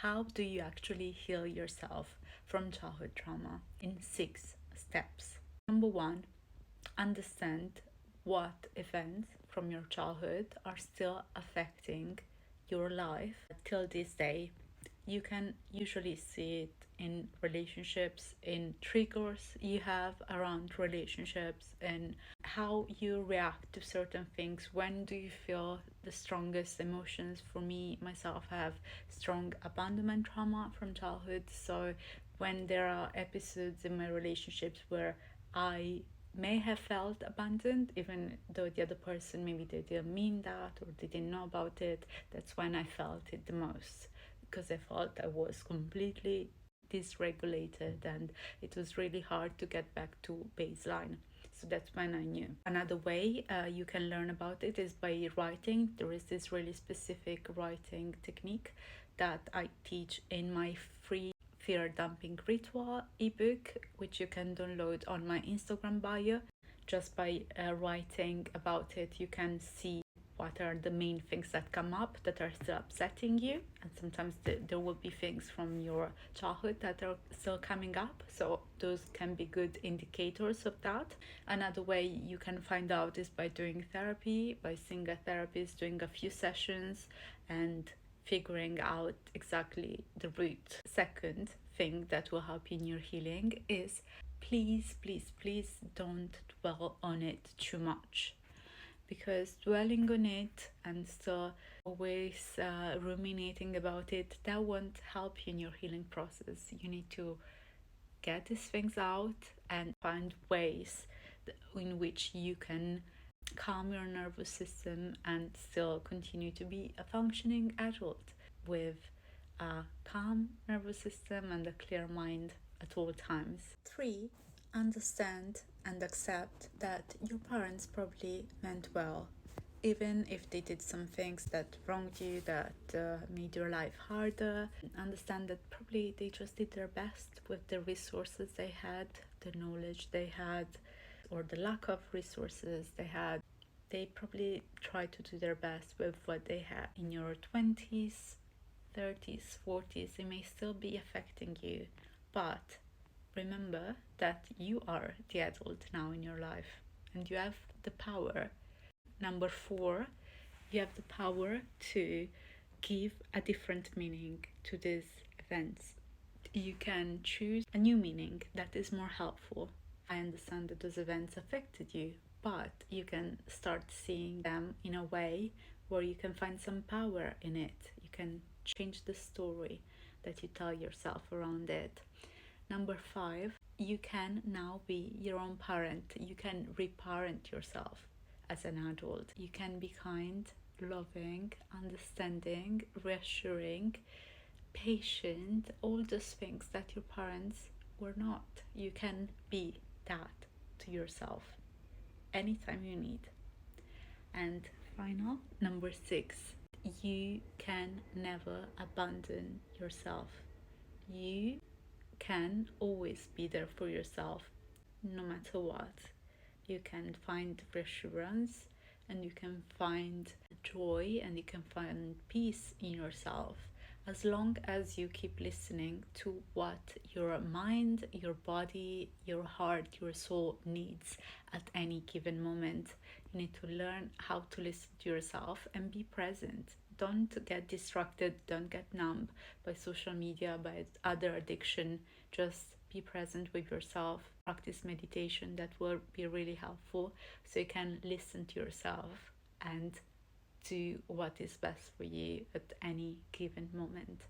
how do you actually heal yourself from childhood trauma in 6 steps. Number one, understand what events from your childhood are still affecting your life till this day. You can usually see it in relationships, in triggers you have around relationships, and how you react to certain things. When do you feel the strongest emotions? For me, myself, I have strong abandonment trauma from childhood. So when there are episodes in my relationships where I may have felt abandoned, even though the other person maybe they didn't mean that or they didn't know about it, that's when I felt it the most, because I felt I was completely dysregulated and it was really hard to get back to baseline. So that's when I knew. Another way you can learn about it is by writing. There is this really specific writing technique that I teach in my free fear dumping ritual ebook, which you can download on my Instagram bio. Just by writing about it, you can see what are the main things that come up that are still upsetting you, and sometimes there will be things from your childhood that are still coming up, so those can be good indicators of that. Another way you can find out is by doing therapy, by seeing a therapist, doing a few sessions, and figuring out exactly the root. Second thing that will help you in your healing is please, please, please don't dwell on it too much, because dwelling on it and still always ruminating about it, that won't help you in your healing process. You need to get these things out and find ways in which you can calm your nervous system and still continue to be a functioning adult with a calm nervous system and a clear mind at all times. 3, understand and accept that your parents probably meant well, even if they did some things that wronged you, that made your life harder. Understand that probably they just did their best with the resources they had, the knowledge they had, or the lack of resources they had. They probably tried to do their best with what they had. In your 20s, 30s, 40s, it may still be affecting you, but remember that you are the adult now in your life and you have the power. Number 4, you have the power to give a different meaning to these events. You can choose a new meaning that is more helpful. I understand that those events affected you, but you can start seeing them in a way where you can find some power in it. You can change the story that you tell yourself around it. Number 5, you can now be your own parent. You can reparent yourself as an adult. You can be kind, loving, understanding, reassuring, patient, all those things that your parents were not. You can be that to yourself anytime you need. And final, number 6, you can never abandon yourself. You can always be there for yourself no matter what. You can find reassurance and you can find joy and you can find peace in yourself as long as you keep listening to what your mind, your body, your heart, your soul needs at any given moment. You need to learn how to listen to yourself and be present. Don't get distracted, don't get numb by social media, by other addiction. Just be present with yourself. Practice meditation, that will be really helpful, so you can listen to yourself and do what is best for you at any given moment.